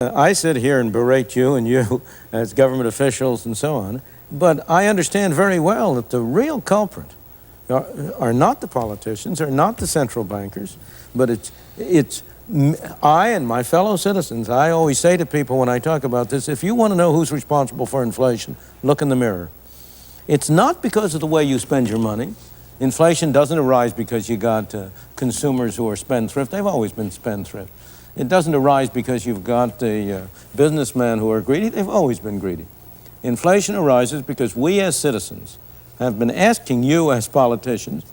I sit here and berate you and you as government officials and so on, but I understand very well that the real culprit are not the politicians, are not the central bankers, but it's I and my fellow citizens. I always say to people when I talk about this, if you want to know who's responsible for inflation, look in the mirror. It's not because of the way you spend your money. Inflation doesn't arise because you got consumers who are spendthrift. They've always been spendthrift. It doesn't arise because you've got the businessmen who are greedy. They've always been greedy. Inflation arises because we as citizens have been asking you as politicians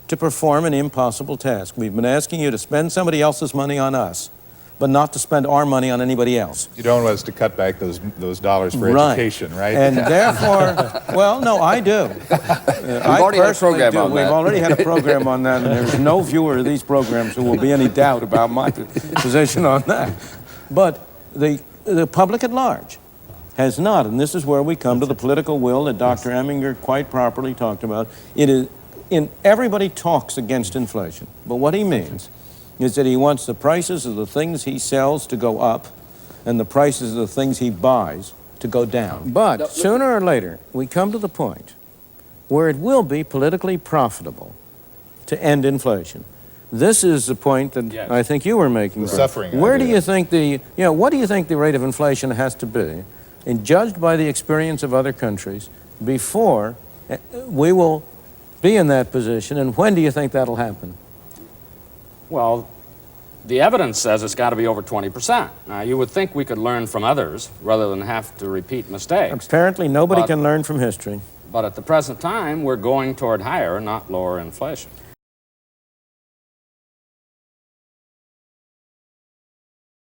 to perform an impossible task. We've been asking you to spend somebody else's money on us, but not to spend our money on anybody else. You don't want us to cut back those dollars for education, right? And therefore, well, no, I do. We've already had a program on that. We've already had a program on that, and there's no viewer of these programs who will be any doubt about my position on that. But the public at large has not, and this is where we come to the political will that Dr. Eminger quite properly talked about. Everybody talks against inflation, but what he means is that he wants the prices of the things he sells to go up and the prices of the things he buys to go down. But sooner or later, we come to the point where it will be politically profitable to end inflation. This is the point that I think you were making. The suffering. Where do you think what do you think the rate of inflation has to be, and judged by the experience of other countries, before we will be in that position, and when do you think that'll happen? Well, the evidence says it's got to be over 20%. Now, you would think we could learn from others rather than have to repeat mistakes. Apparently, nobody can learn from history. But at the present time, we're going toward higher, not lower inflation.